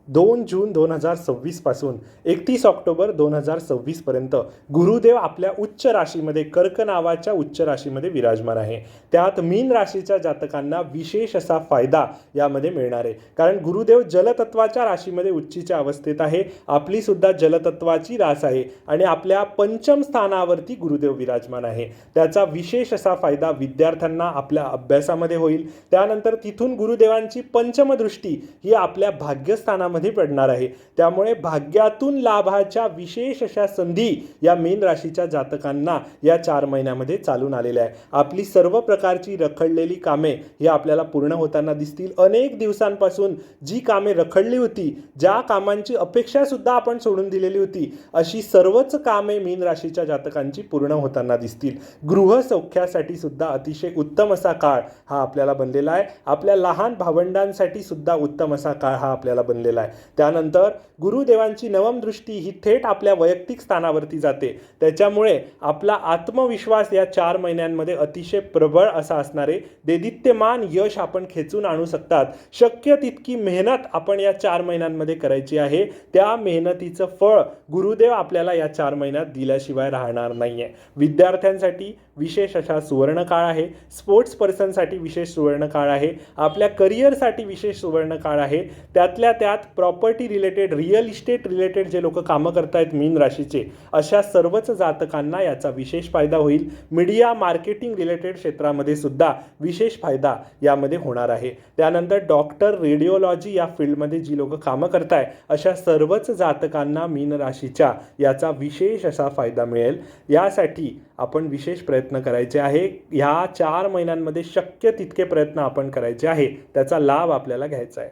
2 जून 2026 पासून 31 ऑक्टोबर 2026 पर्यंत गुरुदेव आपल्या उच्च राशीमध्ये कर्क नावाच्या उच्च राशीमध्ये विराजमान आहे. त्यात मीन राशीच्या जातकांना विशेष असा फायदा यामध्ये मिळणार आहे. कारण गुरुदेव जलतत्वाच्या राशीमध्ये उच्चीच्या अवस्थेत आहे. आपली सुद्धा जलतत्वाची रास आहे आणि आपल्या पंचम स्थानावरती गुरुदेव विराजमान आहे. त्याचा विशेष असा फायदा विद्यार्थ्यांना आपल्या अभ्यासामध्ये होईल. त्यानंतर तिथून गुरुदेवांची पंचम दृष्टी ही आपल्या भाग्यस्थानामध्ये पडणार आहे. त्यामुळे भाग्यातून लाभाच्या विशेष अशा संधी या मीन राशीच्या जातकांना या 4 महिन्यामध्ये चालून आलेल्या आहे. आपली सर्व प्रकारची रखडलेली कामे ही आपल्याला पूर्ण होताना दिसतील. अनेक दिवसांपासून जी कामे रखडली होती, ज्या कामांची अपेक्षा सुद्धा आपण सोडून दिलेली होती, अशी सर्वच कामे मीन राशीच्या जातकांची पूर्ण होताना दिसतील. गृह सौख्यासाठी सुद्धा अतिशय उत्तम असा काळ हा आपल्याला बनलेला आहे. आपल्या लहान भावंडांसाठी सुद्धा उत्तम असा काळ हा आपल्याला बनलेला आहे. त्यानंतर गुरुदेवांची नवम दृष्टी ही थेट आपल्या वैयक्तिक स्थानावरती जाते. त्याच्यामुळे आपला आत्मविश्वास या 4 महिन्यांमध्ये अतिशय प्रबळ असा असणार आहे. देदीप्यमान यश आपण खेचून आणू शकतात. शक्य तितकी मेहनत आपण या 4 महिन्यांमध्ये करायची आहे. त्या मेहनतीचं फळ गुरुदेव आपल्याला या 4 महिन्यात दिल्याशिवाय राहणार नाहीये. विद्यार्थ्यांसाठी विशेष अशा सुवर्ण काळ आहे. स्पोर्ट्स पर्सनसाठी विशेष सुवर्ण काळ आहे. आपल्या करिअरसाठी विशेष सुवर्ण काळ आहे. त्यातल्या त्यात property related, real estate related जे लोक कामं करतायत मीन राशीचे, अशा सर्वच जातकांना याचा विशेष फायदा होईल. मीडिया मार्केटिंग रिलेटेड क्षेत्रामध्ये सुद्धा विशेष फायदा यामध्ये होणार आहे. त्यानंतर डॉक्टर, रेडिओलॉजी या फील्डमध्ये जी लोक कामं करताय अशा सर्वच जातकांना मीन राशीच्या याचा विशेष असा फायदा मिळेल. यासाठी आपण विशेष प्रयत्न करायचे आहे. ह्या 4 महिन्यांमध्ये शक्य तितके प्रयत्न आपण करायचे आहे. त्याचा लाभ आपल्याला घ्यायचा आहे.